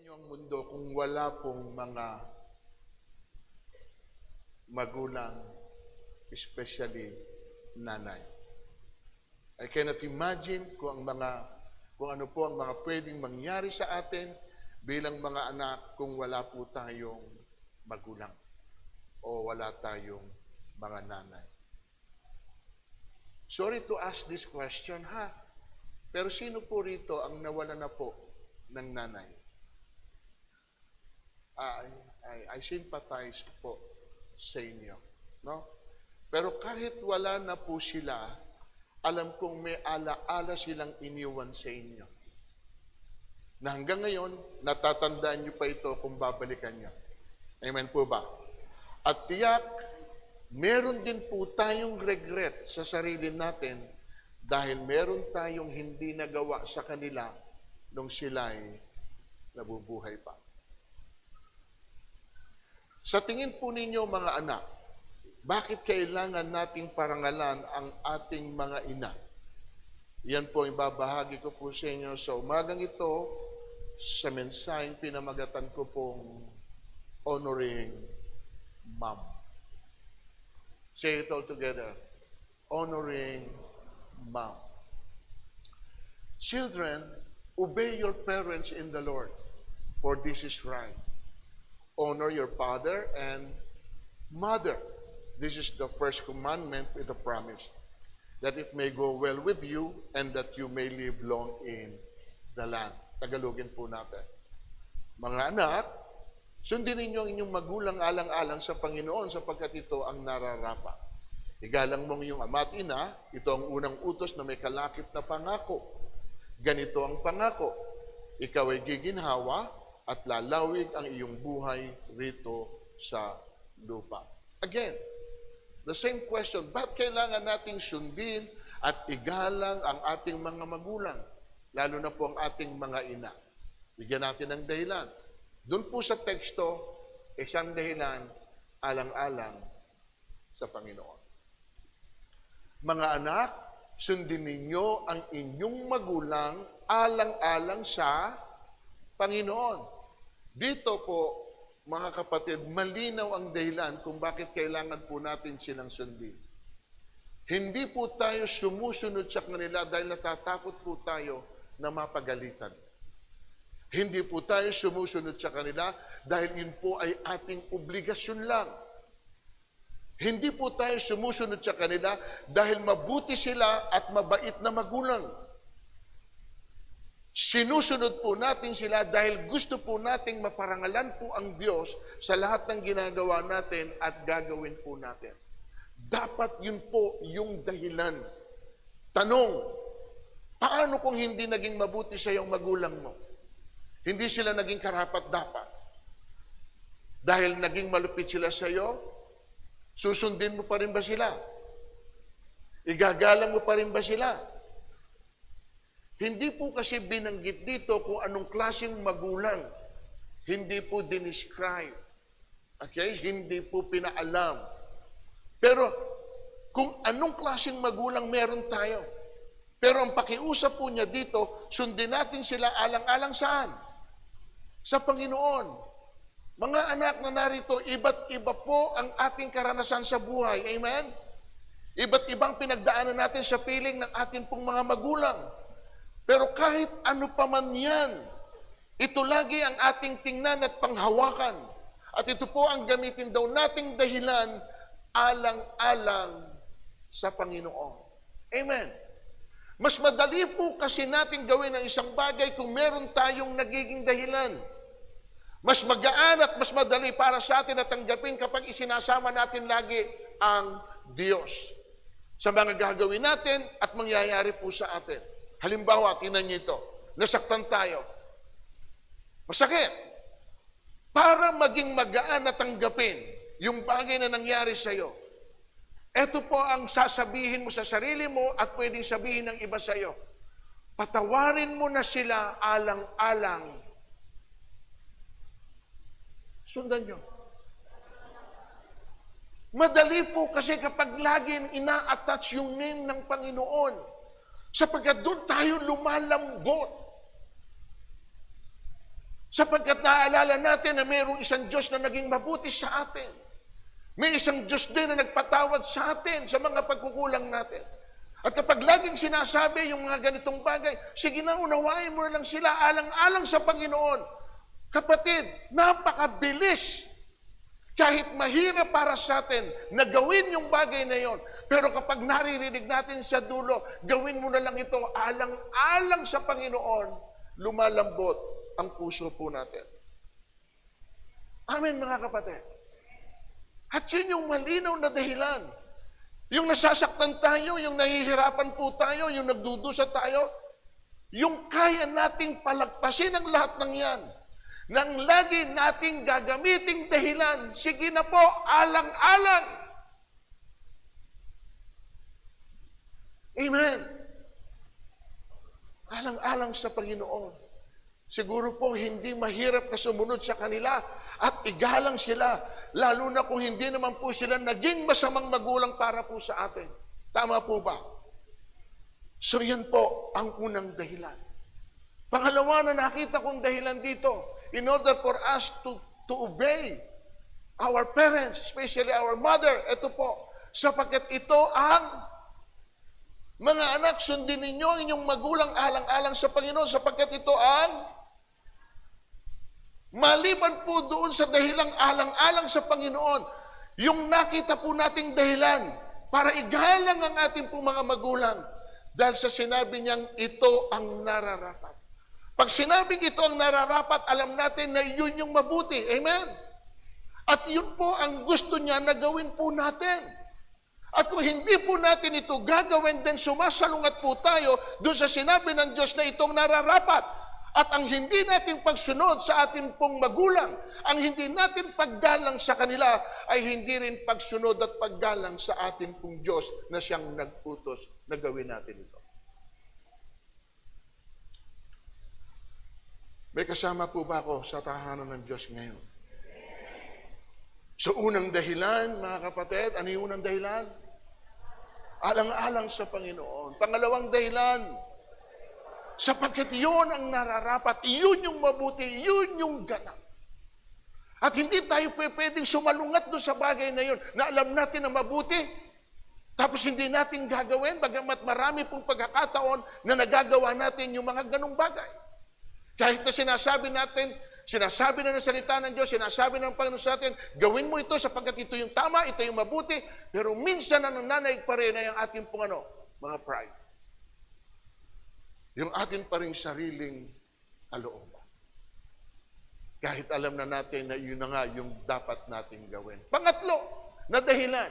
niyo ang mundo kung wala pong mga magulang, especially nanay? I cannot imagine kung ano po ang mga pwedeng mangyari sa atin bilang mga anak kung wala po tayong magulang o wala tayong mga nanay. Sorry to ask this question, ha? Pero sino po rito ang nawala na po ng nanay? I sympathize po sa inyo. No? Pero kahit wala na po sila, alam kong may ala-ala silang iniwan sa inyo. Na hanggang ngayon, natatandaan nyo pa ito kung babalikan nyo. Amen po ba? At tiyak, meron din po tayong regret sa sarili natin dahil meron tayong hindi nagawa sa kanila nung sila'y nabubuhay pa. Sa tingin po ninyo mga anak, bakit kailangan nating parangalan ang ating mga ina? Yan po ang ibabahagi ko po sa inyo sa umagang ito sa mensaheng pinamagatan ko pong Honoring Mom. Say it all together. Honoring Mom. Children, obey your parents in the Lord, for this is right. Honor your father and mother. This is the first commandment with a promise, that it may go well with you and that you may live long in the land. Tagalogin po natin. Mga anak, sundin ninyo ang inyong magulang alang-alang sa Panginoon sapagkat ito ang nararapat. Igalang mong iyong ama at ina, ito ang unang utos na may kalakip na pangako. Ganito ang pangako, ikaw ay giginhawa at lalawig ang iyong buhay rito sa lupa. Again, the same question, bakit kailangan nating sundin at igalang ang ating mga magulang, lalo na po ang ating mga ina? Bigyan natin ng dahilan. Doon po sa teksto, isang dahilan, alang-alang sa Panginoon. Mga anak, sundin ninyo ang inyong magulang alang-alang sa Panginoon. Dito po, mga kapatid, malinaw ang dahilan kung bakit kailangan po natin silang sundin. Hindi po tayo sumusunod sa kanila dahil natatakot po tayo na mapagalitan. Hindi po tayo sumusunod sa kanila dahil yun po ay ating obligasyon lang. Hindi po tayo sumusunod sa kanila dahil mabuti sila at mabait na magulang. Sinusunod po natin sila dahil gusto po nating maparangalan po ang Diyos sa lahat ng ginagawa natin at gagawin po natin. Dapat yun po yung dahilan. Tanong, paano kung hindi naging mabuti sa iyong magulang mo? Hindi sila naging karapat-dapat. Dahil naging malupit sila sa iyo, susundin mo pa rin ba sila? Igagalang mo pa rin ba sila? Hindi po kasi binanggit dito kung anong klaseng magulang. Hindi po dinescribe. Okay? Hindi po pinaalam. Pero kung anong klaseng magulang meron tayo. Pero ang pakiusap po niya dito, sundin natin sila alang-alang saan? Sa Panginoon. Mga anak na narito, iba't iba po ang ating karanasan sa buhay. Amen? Iba't ibang pinagdaanan natin sa piling ng ating pong mga magulang. Pero kahit ano pa man yan, ito lagi ang ating tingnan at panghawakan. At ito po ang gamitin daw nating dahilan alang-alang sa Panginoon. Amen. Mas madali po kasi natin gawin ang isang bagay kung meron tayong nagiging dahilan. Mas magaan at mas madali para sa atin na tanggapin kapag isinasama natin lagi ang Diyos sa mga gagawin natin at mangyayari po sa atin. Halimbawa, tinan niyo ito, nasaktan tayo. Masakit. Para maging magaan na tanggapin yung bagay na nangyari sa iyo, ito po ang sasabihin mo sa sarili mo at pwedeng sabihin ng iba sa iyo. Patawarin mo na sila alang-alang. Sundan nyo. Madali po kasi kapag laging ina-attach yung name ng Panginoon. Sapagkat doon tayo lumalambot. Sapagkat naaalala natin na mayroong isang Diyos na naging mabuti sa atin. May isang Diyos din na nagpatawad sa atin sa mga pagkukulang natin. At kapag laging sinasabi yung mga ganitong bagay, sige na, unawain mo lang sila alang-alang sa Panginoon. Kapatid, napakabilis. Kahit mahirap para sa atin na gawin yung bagay na yon. Pero kapag naririnig natin sa dulo, gawin mo na lang ito alang-alang sa Panginoon, lumalambot ang puso po natin. Amen, mga kapatid. At yun yung malinaw na dahilan. Yung nasasaktan tayo, yung nahihirapan po tayo, yung nagdudusa tayo, yung kaya nating palagpasin ang lahat ng yan, nang lagi nating gagamiting dahilan, sige na po, alang-alang. Amen. Alang-alang sa Panginoon. Siguro po hindi mahirap na sumunod sa kanila at igalang sila, lalo na kung hindi naman po sila naging masamang magulang para po sa atin. Tama po ba? So yan po ang unang dahilan. Pangalawa na nakita kong dahilan dito, in order for us to obey our parents, especially our mother, ito po, sapagkat ito ang mga anak, sundin ninyo ang inyong magulang alang-alang sa Panginoon, sapagkat ito ang maliban po doon sa dahilang alang-alang sa Panginoon, yung nakita po nating dahilan para igalang ang ating po mga magulang dahil sa sinabi niyang ito ang nararapat. Pag sinabing ito ang nararapat, alam natin na yun yung mabuti. Amen? At yun po ang gusto niya na gawin po natin. At kung hindi po natin ito gagawin, then sumasalungat po tayo doon sa sinabi ng Diyos na itong nararapat. At ang hindi natin pagsunod sa ating pong magulang, ang hindi natin paggalang sa kanila, ay hindi rin pagsunod at paggalang sa ating pong Diyos na siyang nagputos na gawin natin ito. May kasama po ba ako sa tahanan ng Diyos ngayon? So unang dahilan, mga kapatid, ano yung unang dahilan? Alang-alang sa Panginoon. Pangalawang dahilan, sapagkat yun ang nararapat, yun yung mabuti, yun yung ganap. At hindi tayo pwedeng sumalungat doon sa bagay na yun, na alam natin na mabuti, tapos hindi natin gagawin, bagamat marami pong pagkakataon na nagagawa natin yung mga ganong bagay. Kahit na sinasabi natin, sinasabi na ng salita ng Diyos, sinasabi ng Panginoon sa atin, gawin mo ito sapagkat ito yung tama, ito yung mabuti, pero minsan na nananaig pa rin ay ang ating pong mga pride. Yung atin pa rin sariling kalooban. Kahit alam na natin na yun na nga yung dapat natin gawin. Pangatlo na dahilan,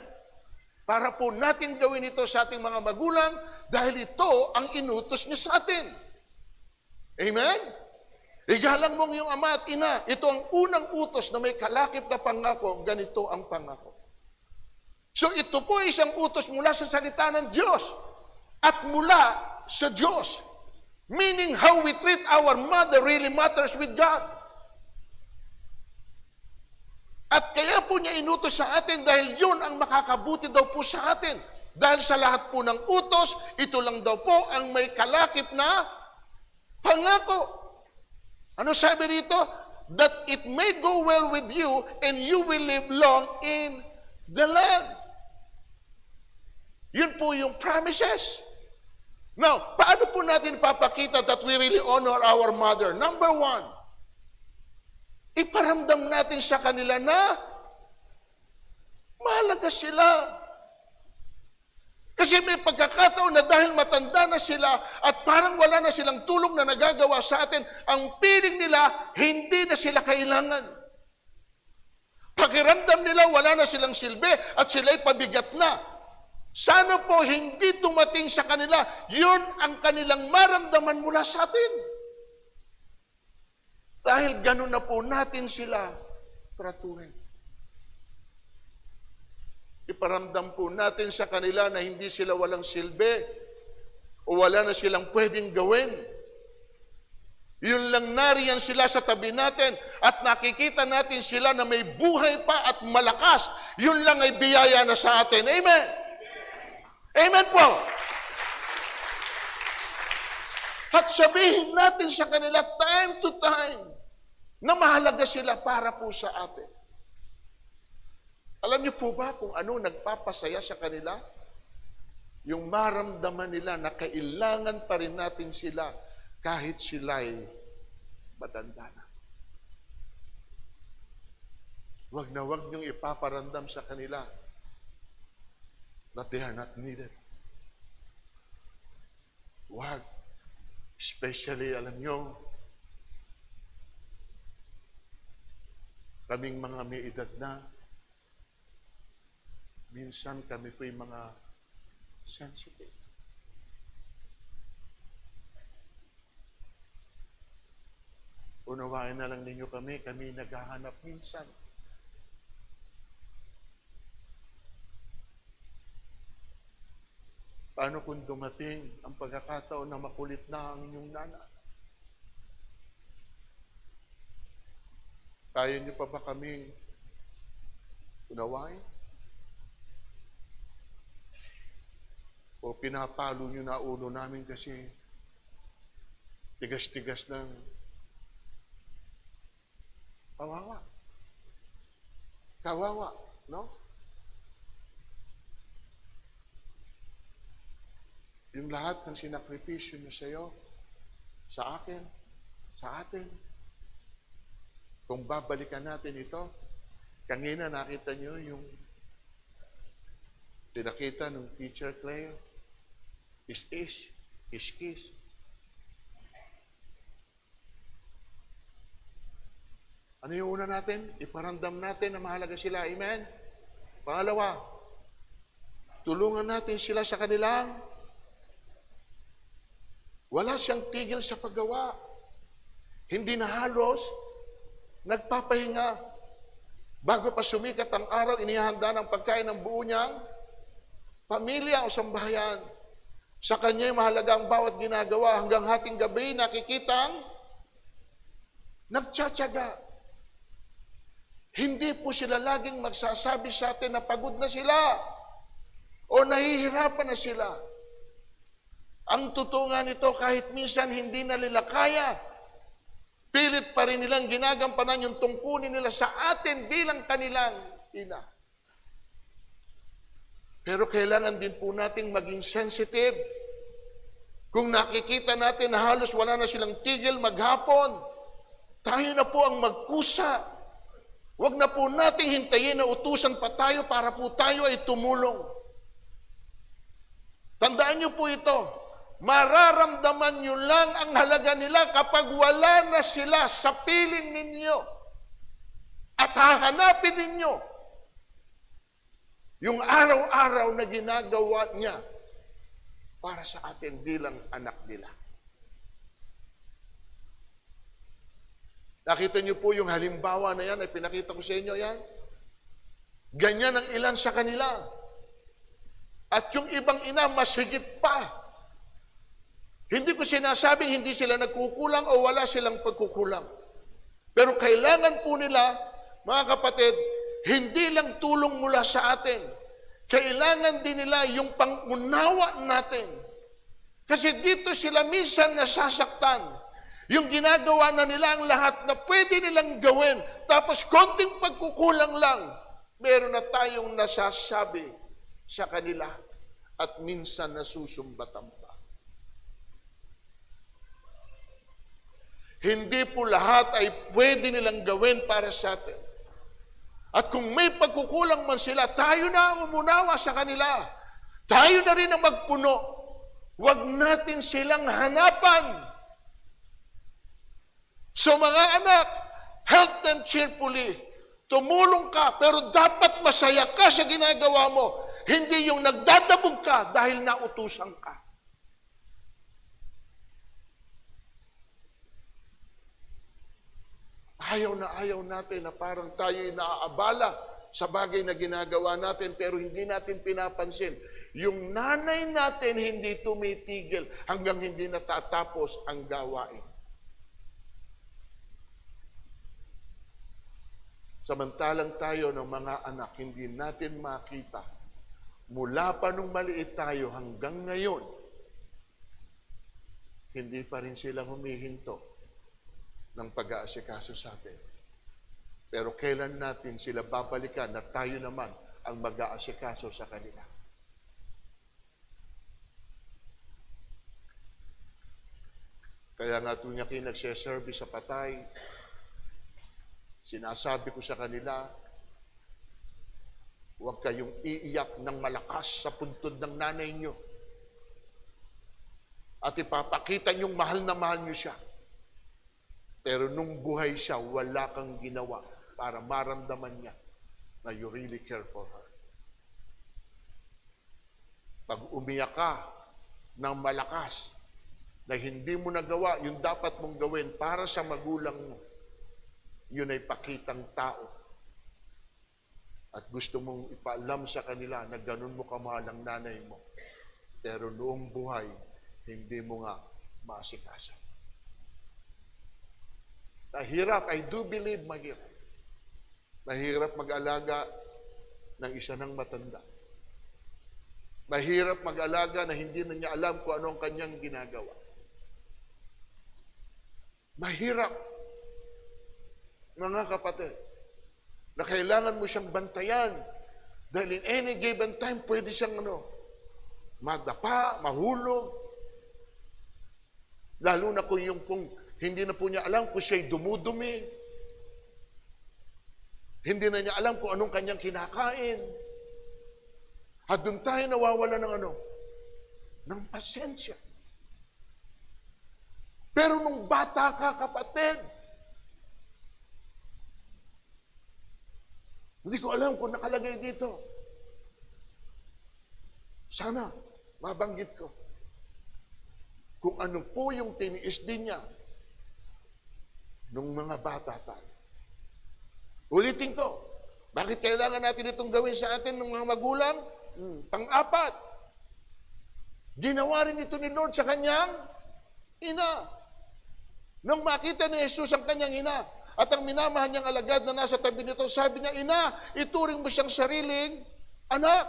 para po natin gawin ito sa ating mga magulang dahil ito ang inutos niya sa atin. Amen? Igalang mong iyong ama at ina. Ito ang unang utos na may kalakip na pangako. Ganito ang pangako. So ito po isang utos mula sa salita ng Diyos at mula sa Diyos. Meaning how we treat our mother really matters with God. At kaya po niya inutos sa atin dahil yun ang makakabuti daw po sa atin. Dahil sa lahat po ng utos, ito lang daw po ang may kalakip na pangako. Ano sabi dito? That it may go well with you and you will live long in the land. Yun po yung promises. Now, paano po natin papakita that we really honor our mother? Number one, iparamdam natin sa kanila na mahalaga sila. Kasi may pagkakataon na dahil matanda na sila at parang wala na silang tulong na nagagawa sa atin, ang piling nila, hindi na sila kailangan. Pakiramdam nila, wala na silang silbi at sila'y pabigat na. Sana po hindi dumating sa kanila, yun ang kanilang maramdaman mula sa atin. Dahil ganun na po natin sila tratuhin. Iparamdam po natin sa kanila na hindi sila walang silbi o wala na silang pwedeng gawin. Yun lang nariyan sila sa tabi natin at nakikita natin sila na may buhay pa at malakas. Yun lang ay biyaya na sa atin. Amen? Amen po. At sabihin natin sa kanila time to time, na mahalaga sila para po sa atin. Alam niyo po ba kung ano nagpapasaya sa kanila? Yung maramdaman nila na kailangan pa rin natin sila kahit sila'y matanda na. Wag na wag niyong ipaparamdam sa kanila that they are not needed. Wag. Especially, alam niyo, kaming mga may edad na, minsan kami po'y mga sensitive. Unawain na lang ninyo kami naghahanap minsan. Paano kung dumating ang pagkakataon na makulit na ang inyong nanay? Kaya niyo pa ba kaming unawain? O pinapalo niyo na ulo namin kasi tigas-tigas ng kawawa. Kawawa, no? Yung lahat ng sinakripisyo niyo sa iyo, sa akin, sa atin. Kung babalikan natin ito, kanina nakita niyo yung pinakita ng Teacher Claire, is, kiss. Ano yung una natin? Iparamdam natin na mahalaga sila. Amen? Pangalawa, tulungan natin sila sa kanilang wala siyang tigil sa paggawa. Hindi na halos nagpapahinga. Bago pa sumikat ang araw, inihanda ng pagkain ng buo niyang pamilya o sambahayan. Sa kanya mahalaga ang bawat ginagawa. Hanggang hating gabi, nakikitang nagtsatsaga. Hindi po sila laging magsasabi sa atin na pagod na sila o nahihirapan na sila. Ang totoo nga nito, kahit minsan hindi na nila kaya, pilit pa rin nilang ginagampanan yung tungkulin nila sa atin bilang kanilang ina. Pero kailangan din po nating maging sensitive. Kung nakikita natin na halos wala na silang tigil maghapon, tayo na po ang magkusa. Huwag na po nating hintayin na utusan pa tayo para po tayo ay tumulong. Tandaan niyo po ito. Mararamdaman nyo lang ang halaga nila kapag wala na sila sa piling ninyo. At hahanapin ninyo yung araw-araw na ginagawa niya para sa atin bilang anak nila. Nakita niyo po yung halimbawa na yan, ay pinakita ko sa inyo yan. Ganyan ang ilan sa kanila. At yung ibang ina, mas higit pa. Hindi ko sinasabing hindi sila nagkukulang o wala silang pagkukulang. Pero kailangan po nila, mga kapatid, hindi lang tulong mula sa atin. Kailangan din nila yung pangunawa natin. Kasi dito sila minsan nasasaktan. Yung ginagawa na nila ang lahat na pwede nilang gawin. Tapos konting pagkukulang lang, meron na tayong nasasabi sa kanila. At minsan nasusumbatan pa. Hindi po lahat ay pwede nilang gawin para sa atin. At kung may pagkukulang man sila, tayo na ang umunawa sa kanila. Tayo na rin ang magpuno. Huwag natin silang hanapan. So mga anak, help them cheerfully. Tumulong ka, pero dapat masaya ka sa ginagawa mo. Hindi yung nagdadabog ka dahil nautusan ka. Ayaw natin na parang tayo'y naaabala sa bagay na ginagawa natin pero hindi natin pinapansin. Yung nanay natin hindi tumitigil hanggang hindi natatapos ang gawain. Samantalang tayo ng mga anak, hindi natin makita. Mula pa nung maliit tayo hanggang ngayon, hindi pa rin sila humihinto ng pag-aasikaso sa atin. Pero kailan natin sila babalikan na tayo naman ang mag-aasikaso sa kanila? Kaya nga tuwing ako'y nagse-service sa patay, sinasabi ko sa kanila, huwag kayong iiyak ng malakas sa puntod ng nanay nyo. At ipapakita niyong mahal na mahal nyo siya. Pero nung buhay siya, wala kang ginawa para maramdaman niya na you really care for her. Pag umiyak ka ng malakas na hindi mo nagawa yung dapat mong gawin para sa magulang mo, yun ay pakitang tao. At gusto mong ipaalam sa kanila na ganun mo kamahal ang nanay mo. Pero noong buhay, hindi mo nga maasikaso. Mahirap, I do believe mahirap. Mahirap mag-alaga ng isa ng matanda. Mahirap mag-alaga na hindi na niya alam kung ano ang kanyang ginagawa. Mahirap, mga kapatid, na kailangan mo siyang bantayan dahil in any given time pwede siyang madapa, mahulog. Lalo na kung yung hindi na po niya alam kung siya'y dumudumi. Hindi na niya alam kung anong kanyang kinakain. At doon tayo nawawala ng ng pasensya. Pero nung bata ka, kapatid, hindi ko alam kung nakalagay dito. Sana, mabanggit ko. Kung ano po yung tiniis din niya nung mga bata tayo. Ulitin ko, bakit kailangan natin itong gawin sa atin ng mga magulang? Pang-apat, ginawa rin ito ni Lord sa kanyang ina. Nung makita ni Jesus ang kanyang ina at ang minamahal niyang alagad na nasa tabi nito, sabi niya, "Ina, ituring mo siyang sariling anak."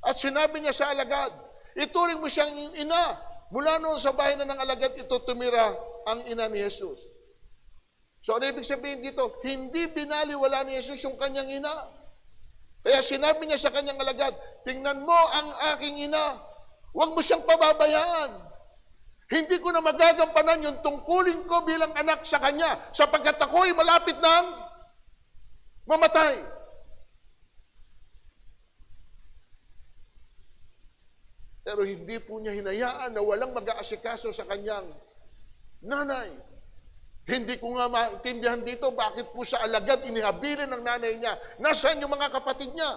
At sinabi niya sa alagad, ituring mo siyang ina. Mula noon sa bahay na ng alagad, ito tumira ang ina ni Jesus. So ano ibig sabihin dito? Hindi binaliwala ni Jesus yung kanyang ina. Kaya sinabi niya sa kanyang alagad, tingnan mo ang aking ina. Huwag mo siyang pababayaan. Hindi ko na magagampanan yung tungkulin ko bilang anak sa kanya sapagkat ako'y malapit ng mamatay. Pero hindi po niya hinayaan na walang mag-aasikaso sa kanyang nanay. Hindi ko nga maintindihan dito bakit po sa alagad inihabilin ng nanay niya. Nasaan yung mga kapatid niya?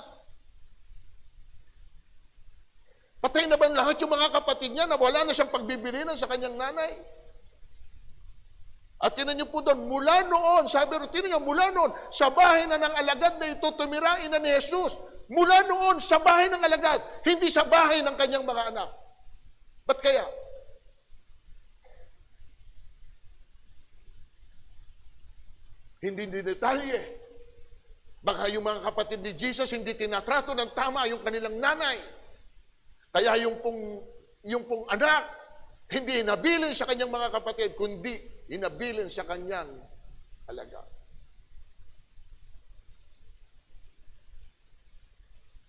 Patay na ba lahat yung mga kapatid niya na wala na siyang pagbibilinan sa kanyang nanay? At tinan niyo po doon, mula noon, sabi rin, tinan niyo, mula noon, sa bahay na ng alagad na ito tumira ina ni Jesus. Mula noon, sa bahay ng alagad, hindi sa bahay ng kanyang mga anak. Ba't kaya? Hindi detalye. Baka yung mga kapatid ni Jesus hindi tinatrato ng tama yung kanilang nanay. Kaya yung pong anak, hindi inabilin sa kanyang mga kapatid, kundi inabilin sa kanyang alagad.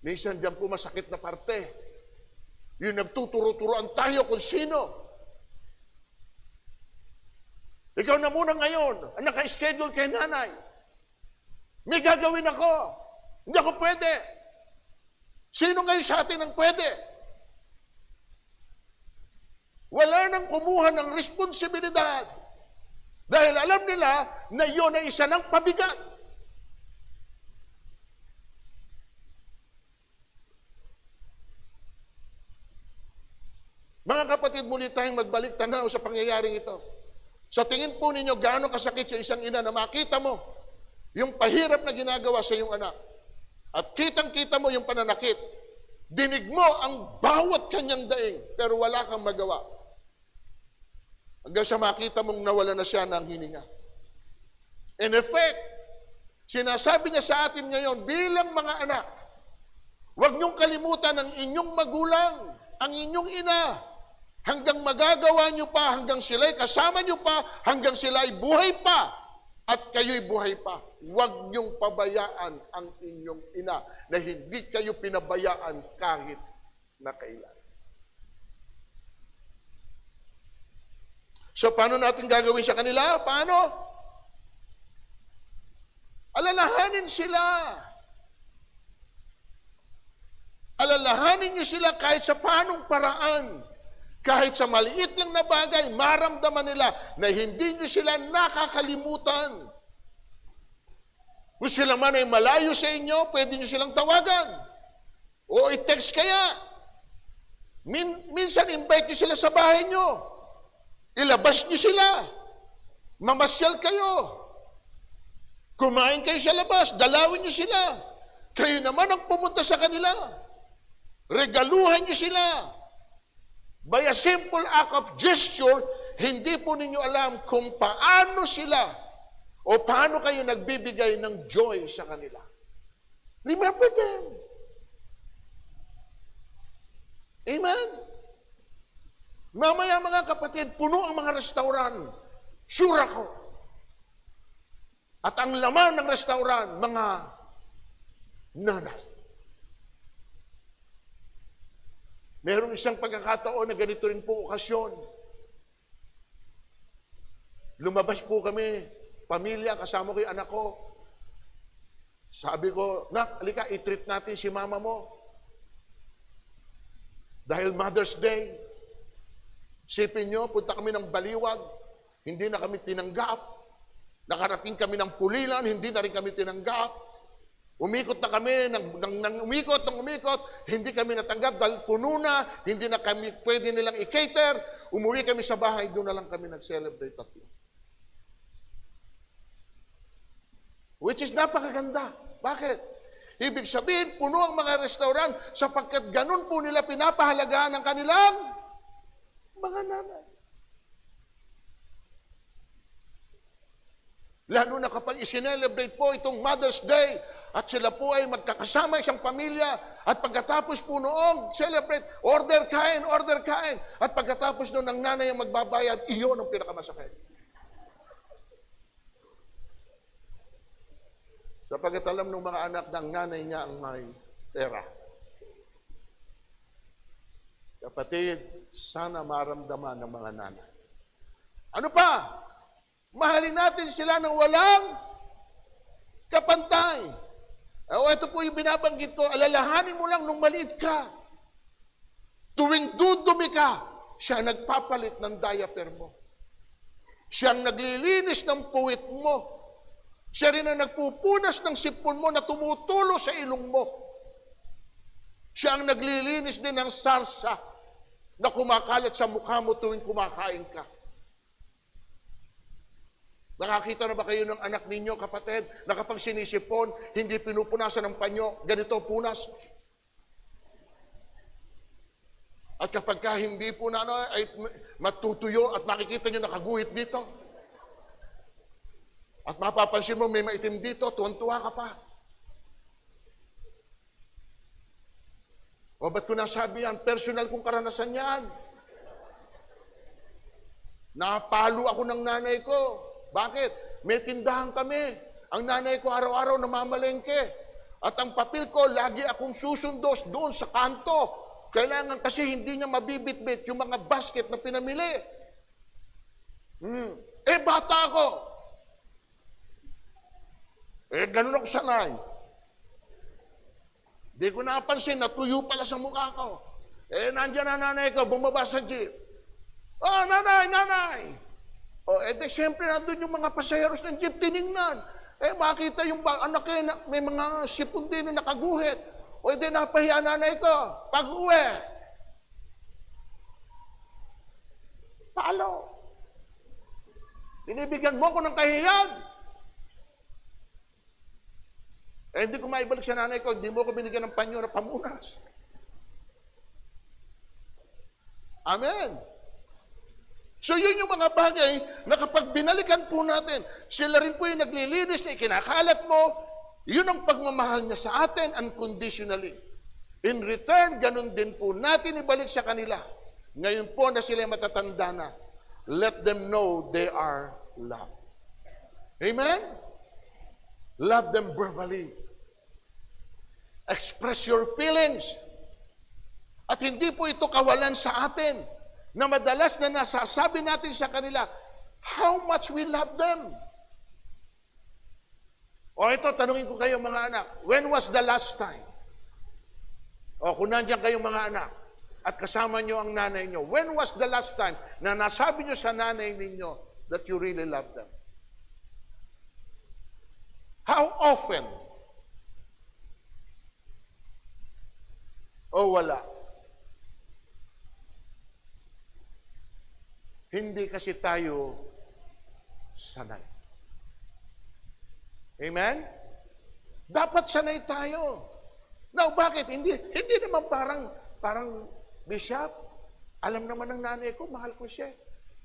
Minsan diyan po masakit na parte. Yung nagtuturo-turoan tayo kung sino. Ikaw na muna ngayon, ang naka-schedule kay nanay. May gagawin ako. Hindi ako pwede. Sino ngayon sa atin ang pwede? Wala nang kumuha ng responsibilidad. Dahil alam nila na yun ay isa ng pabigat. Mga kapatid, muli tayong magbalik tanaw sa pangyayaring ito. Sa tingin po ninyo, gaano kasakit sa isang ina na makita mo yung pahirap na ginagawa sa iyong anak. At kitang-kita mo yung pananakit. Dinig mo ang bawat kanyang daing, pero wala kang magawa. Hanggang sa makita mong nawala na siya ng hininga. In effect, sinasabi niya sa atin ngayon, bilang mga anak, huwag niyong kalimutan ang inyong magulang, ang inyong ina. hanggang magagawa nyo pa, hanggang sila'y kasama nyo pa, hanggang sila'y buhay pa, at kayo'y buhay pa. Huwag nyong pabayaan ang inyong ina na hindi kayo pinabayaan kahit na kailan. So, paano natin gagawin sa kanila? Paano? Alalahanin sila. Alalahanin niyo sila kahit sa paanong paraan. Kahit sa maliit lang na bagay, maramdaman nila na hindi niyo sila nakakalimutan. Kung sila man ay malayo sa inyo, pwede niyo silang tawagan. O i-text kaya. Minsan, invite niyo sila sa bahay niyo. Ilabas niyo sila. Mamasyal kayo. Kumain kayo sa labas. Dalawin niyo sila. Kayo naman ang pumunta sa kanila. Regaluhan niyo sila. By a simple act of gesture, hindi po ninyo alam kung paano sila o paano kayo nagbibigay ng joy sa kanila. Remember them. Amen? Mamaya mga kapatid, puno ang mga restauran. Sure ako. At ang laman ng restauran, mga nanay. Merong isang pagkakataon na ganito rin po okasyon. Lumabas po kami, pamilya, kasama ko yung anak ko. Sabi ko, nak, alika, i-treat natin si mama mo. Dahil Mother's Day, sipin nyo, punta kami ng Baliwag, hindi na kami tinanggap. Nakarating kami ng Pulilan, hindi na rin kami tinanggap. Umikot na kami, umikot, hindi kami natanggap dahil puno na, hindi na kami pwede nilang i-cater. Umuwi kami sa bahay, doon na lang kami nag-celebrate at yun. Which is napakaganda. Bakit? Ibig sabihin, puno ang mga restaurant sapagkat ganun po nila pinapahalagaan ang kanilang mga nanay. Lalo na kapag isinelebrate po itong Mother's Day at sila po ay magkakasama isang pamilya at pagkatapos po noong celebrate, order kain. At pagkatapos noon ang nanay ang magbabayad, iyon ang pinakamasakit. Sapagkat alam ng mga anak ng nanay niya ang may pera. Kapatid, sana maramdaman ng mga nanay. Ano pa? Mahalin natin sila ng walang kapantay. O ito po yung binabanggit ko, alalahanin mo lang nung maliit ka. Tuwing dudumi ka, siya ang nagpapalit ng diaper mo. Siya ang naglilinis ng puwit mo. Siya rin ang nagpupunas ng sipon mo na tumutulo sa ilong mo. Siya ang naglilinis din ng sarsa na kumakalat sa mukha mo tuwing kumakain ka. Nakakita na ba kayo ng anak ninyo, kapatid, na kapag sinisipon, hindi pinupunasan ng panyo, ganito punas? At kapag ka hindi po na ay matutuyo at makikita nyo nakaguhit dito, at mapapansin mo may maitim dito, tuwan-tuwa ka pa. O ba't ko nasabi yan? Personal kong karanasan yan. Napalo ako ng nanay ko. Bakit? May tindahan kami. Ang nanay ko araw-araw namamalengke. At ang papel ko, lagi akong susundos doon sa kanto. Kailangan kasi hindi niya mabibitbit yung mga basket na pinamili. Bata ako. Ganun ako sanay. Di ko napansin, natuyo pala sa mukha ko. Nandiyan na nanay ko, bumaba sa jeep. Oh, nanay! Siyempre nandun yung mga pasaheros ng jeep, tinignan. Makita yung anak may mga sipon din na nakaguhit. Napahiya nanay ko. Pag-uwi. Paalo? Binibigyan mo ko ng kahiyan. Hindi ko maibalik sa nanay ko, hindi mo ko binigyan ng panyo na pamunas. Amen. So yun yung mga bagay na kapag binalikan po natin, sila rin po yung naglilinis na ikinakalat mo, yun ang pagmamahal niya sa atin unconditionally. In return, ganun din po natin ibalik sa kanila Ngayon po na sila matatanda na, let them know they are loved. Amen? Love them verbally. Express your feelings. At hindi po ito kawalan sa atin na madalas na nasasabi natin sa kanila how much we love them. O ito, tanungin ko kayo mga anak, when was the last time? O kung nandiyan kayong mga anak at kasama nyo ang nanay nyo, when was the last time na nasabi nyo sa nanay ninyo that you really love them? How often? O wala? Hindi kasi tayo sanay. Amen? Dapat sanay tayo. Now, bakit? Hindi naman parang Bishop, alam naman ng nanay ko, mahal ko siya.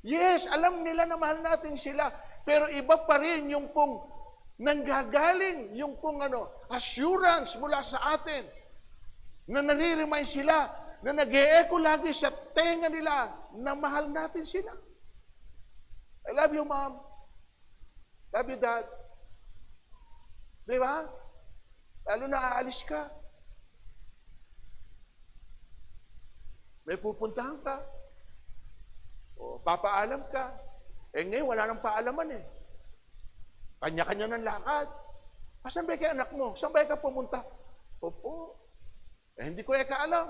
Yes, alam nila na mahal natin sila. Pero iba pa rin yung pong nanggagaling, yung pong assurance mula sa atin na nare-remind sila, na nag-e-echo lagi sa tenga nila na mahal natin sila. I love you, Mom. Love you, Dad. Di ba? Lalo na aalis ka. May pupuntahan ka. O papaalam ka. Ngayon, wala nang paalaman eh. Kanya-kanya ng lakad. Saan ba kayo anak mo? Saan ba ka pumunta? Opo. Hindi ko alam.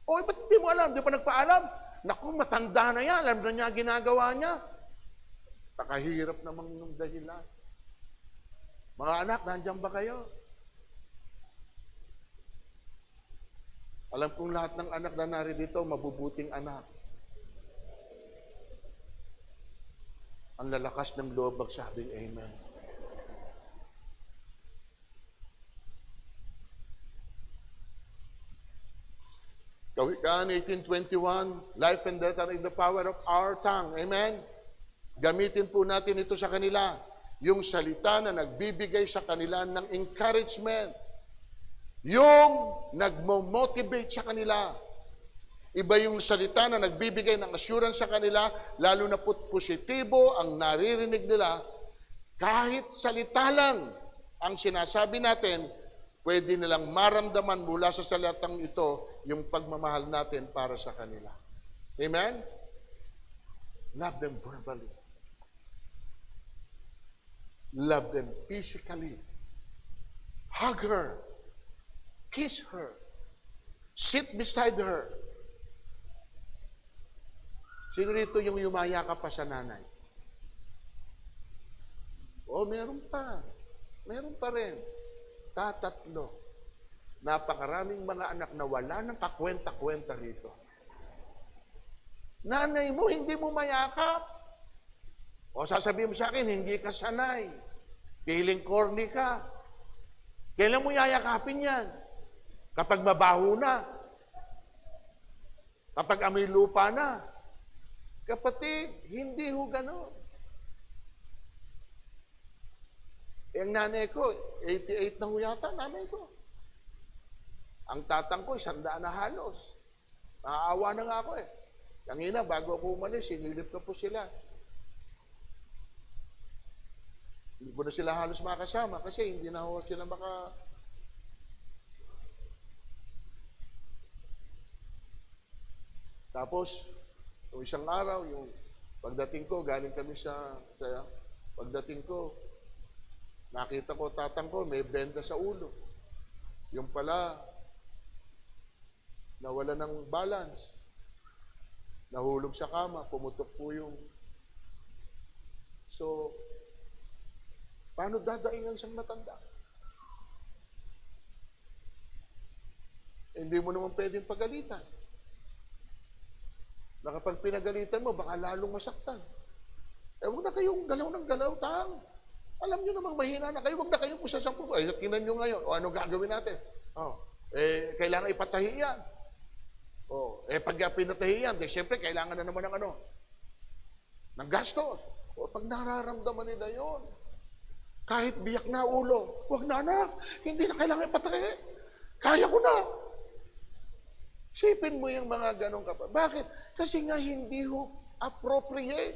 Ba't hindi mo alam? Di pa nagpaalam? Naku, matanda na yan. Alam na niya ginagawa niya. Nakahirap naman yung dahilan. Mga anak, nandiyan ba kayo? Alam kong lahat ng anak na narito, mabubuting anak. Ang lalakas ng loob magsabing amen. Kawikaan 18:21, life and death are in the power of our tongue. Amen? Gamitin po natin ito sa kanila. Yung salita na nagbibigay sa kanila ng encouragement. Yung nagmo-motivate sa kanila. Iba yung salita na nagbibigay ng assurance sa kanila, lalo na positibo ang naririnig nila. Kahit salita lang ang sinasabi natin, pwede nilang maramdaman mula sa salitang ito yung pagmamahal natin para sa kanila. Amen? Love them verbally. Love them physically. Hug her. Kiss her. Sit beside her. Sino rito yung yumaya ka pa sa nanay? Meron pa. Meron pa rin. Tatatlo. Napakaraming mga anak na wala nang kakwenta-kwenta rito. Nanay mo, hindi mo mayakap. Sasabihin mo sa akin, hindi ka sanay. Feeling corny ka. Kailan mo yayakapin yan? Kapag mabaho na. Kapag amoy lupa na. Kapatid, hindi ho gano'n. Ang nanay ko, 88 na ho yata, nanay ko. Ang tatang ko, 100 na halos. Naaawa na nga ako eh. Kanina, bago ako umalis, sinilip ko po sila. Hindi ko na sila halos makasama kasi hindi na ho sila Tapos, yung isang araw, yung pagdating ko, galing kami pagdating ko, nakita ko, tatang ko, may benda sa ulo. Yung pala, nawala ng balance. Nahulog sa kama, pumutok po yung... So, paano dadaing ang isang matanda? Hindi mo naman pwedeng pagalitan. Na kapag pinagalitan mo, baka lalong masaktan. Huwag na kayong galaw ng galaw, tang. Alam nyo namang mahina na kayo, huwag na kayong pusasang po. Kinan nyo ngayon, ano gagawin natin? Kailangan ipatahi yan. Pag pinatahi yan, siyempre, kailangan na naman ng gastos. Pag nararamdaman nila yun, kahit biyak na ulo, huwag na anak, hindi na kailangan ipatahi. Kaya ko na. Sipin mo yung mga ganong kapatid. Bakit? Kasi nga hindi ho appropriate.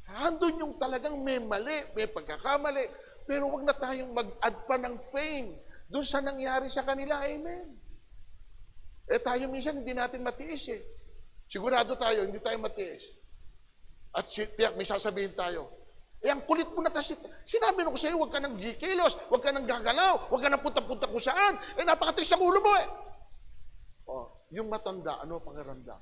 Handun yung talagang may mali, may pagkakamali, pero wag na tayong mag-add pa ng pain doon sa nangyari sa kanila. Amen. Tayo minsan hindi natin matiis eh. Sigurado tayo, hindi tayo matiis. At tiyak, may sasabihin tayo, ang kulit mo na kasi, sinabi ko sa iyo, huwag ka nang gikilos, huwag ka nang gagalaw, huwag ka nang punta-punta kung saan, napakatiis sa ulo mo eh. Yung matanda, ano pakiramdam?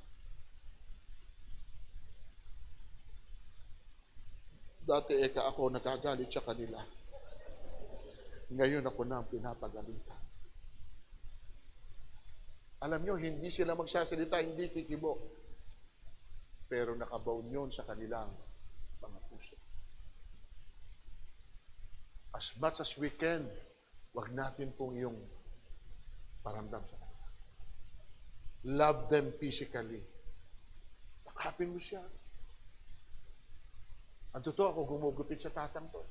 Dati ako nagagalit sa kanila. Ngayon ako na ang pinapagalitan. Alam nyo, hindi sila magsasalita, hindi kikibo. Pero nakabaon yun sa kanilang mga puso. As much as we can, wag natin pong yung paramdam sa kanila. Love them physically. Pakapin mo siya. Ang totoo, ako gumugupit sa tatang to.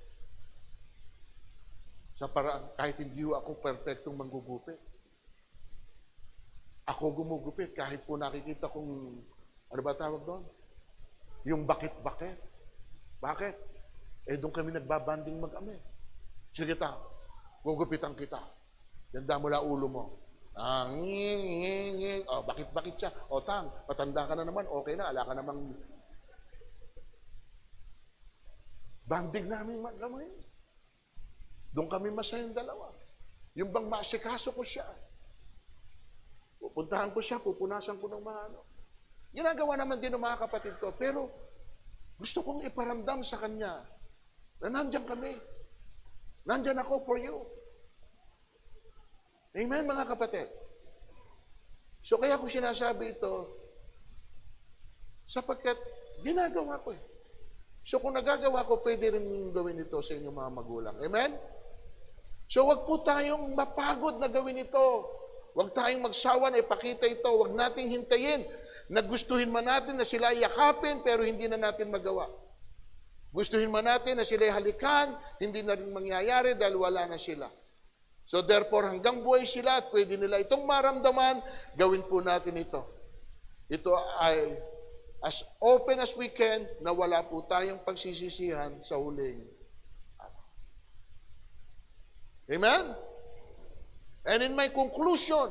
Sa paraan, kahit hindi ako perfectong manggugupit. Ako gumugupit kahit po nakikita kong, ano ba tawag doon? Yung bakit-bakit. Bakit? Doon kami nagbabanding mag-ame. Sige ta, gugupitan kita. Ganda mula ulo mo. Nging. Bakit siya? Tang, patanda ka na naman, okay na, ala ka namang banding namin mag-amay. Doon kami masayang dalawa. Yung bang masikaso ko siya. Pupuntahan ko siya, pupunasan ko ng mga ano. Ginagawa naman din ng mga kapatid ko, pero gusto kong iparamdam sa kanya na nandyan kami. Nandyan ako for you. Amen, mga kapatid. So, kaya ko sinasabi ito, sapagkat ginagawa ko eh. So, kung nagagawa ko, pwede rin gawin ito sa inyong mga magulang. Amen? So, wag po tayong mapagod na gawin ito. Wag tayong magsawa na ipakita ito. Wag nating hintayin. Nagustuhin man natin na sila yakapin, pero hindi na natin magawa. Gustuhin man natin na sila halikan, hindi na rin mangyayari dahil wala na sila. So therefore, hanggang buhay sila at pwede nila itong maramdaman, gawin po natin ito. Ito ay as open as we can na wala po tayong pagsisisihan sa huling araw. Amen? And in my conclusion,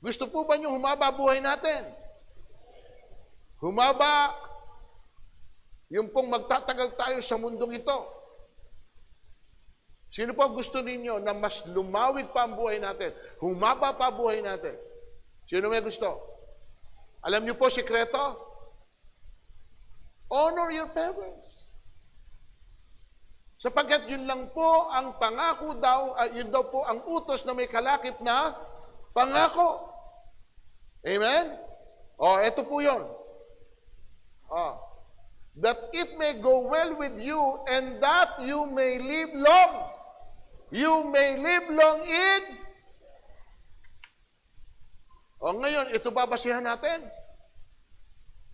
gusto po ba niyo humaba buhay natin? Humaba, yung pong magtatagal tayo sa mundong ito. Sino po gusto ninyo na mas lumawig pa ang buhay natin? Humaba pa ang buhay natin? Sino may gusto? Alam niyo po, sikreto? Honor your parents. Sapagkat yun lang po ang pangako daw, yun daw po ang utos na may kalakip na pangako. Amen? Eto po yun. That it may go well with you and that you may live long. You may live long in. Ngayon, ito babasihan natin.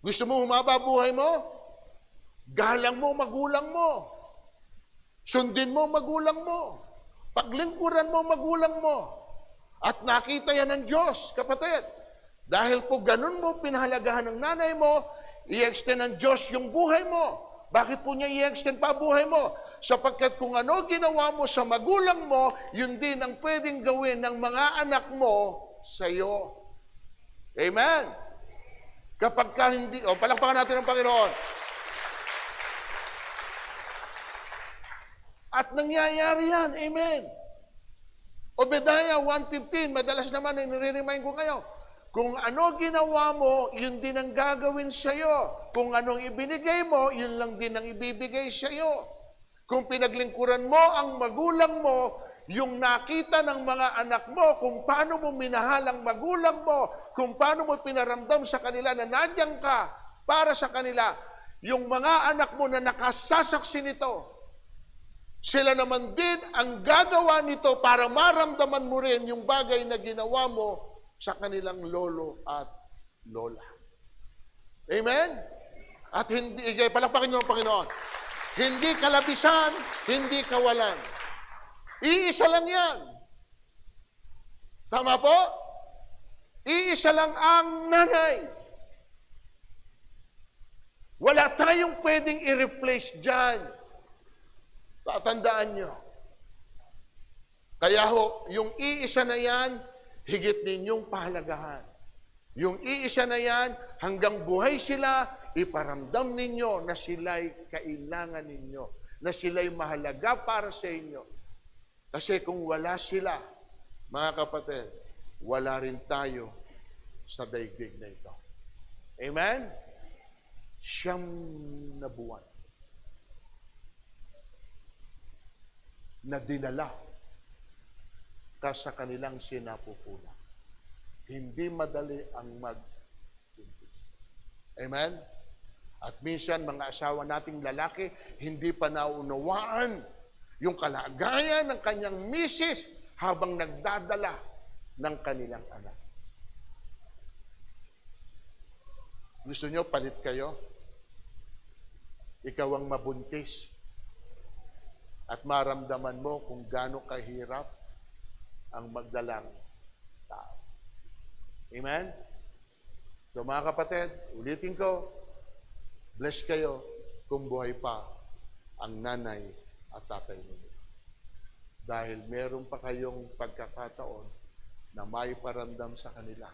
Gusto mo humaba buhay mo? Galang mo magulang mo. Sundin mo magulang mo. Paglingkuran mo magulang mo. At nakita yan ng Diyos, kapatid. Dahil po ganun mo pinahalagahan ng nanay mo, i-extend ng Diyos yung buhay mo. Bakit po niya i-extend pa buhay mo? Sapagkat kung ano ginawa mo sa magulang mo, yun din ang pwedeng gawin ng mga anak mo sa iyo. Amen? Kapag ka hindi, palakpakan natin ang Panginoon. At nangyayari yan. Amen. Obadiah 1:15, madalas naman nire-remind ko kayo, kung ano ginawa mo, yun din ang gagawin sa'yo. Kung anong ibinigay mo, yun lang din ang ibibigay sa'yo. Kung pinaglingkuran mo ang magulang mo, yung nakita ng mga anak mo, kung paano mo minahal ang magulang mo, kung paano mo pinaramdam sa kanila na nandiyan ka para sa kanila, yung mga anak mo na nakasasaksi nito, sila naman din ang gagawa nito para maramdaman mo rin yung bagay na ginawa mo sa kanilang lolo at lola. Amen? At hindi, palakpakin niyo ang Panginoon. Hindi kalabisan, hindi kawalan. Iisa lang yan. Tama po? Iisa lang ang nanay. Wala tayong pwedeng i-replace dyan. Tatandaan nyo. Kaya ho, yung iisa na yan, higit ninyong pahalagahan. Yung iisa na yan, hanggang buhay sila, iparamdam ninyo na sila'y kailangan ninyo, na sila'y mahalaga para sa inyo. Kasi kung wala sila, mga kapatid, wala rin tayo sa daigdig na ito. Amen? 9 na buwan na dinala ka sa kanilang sinapupunan. Hindi madali ang mag-buntis. Amen? At minsan, mga asawa nating lalaki, hindi pa naunawaan yung kalagayan ng kanyang misis habang nagdadala ng kanilang anak. Gusto nyo, palit kayo? Ikaw ang mabuntis at maramdaman mo kung gaano kahirap ang magdalang tao. Amen? So mga kapatid, ulitin ko, bless kayo kung buhay pa ang nanay at tatay ninyo. Dahil meron pa kayong pagkakataon na may paramdam sa kanila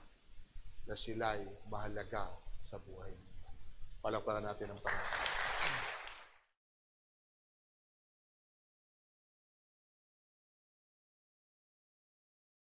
na sila'y mahalaga sa buhay ninyo. Palakpakan natin ang Panginoon.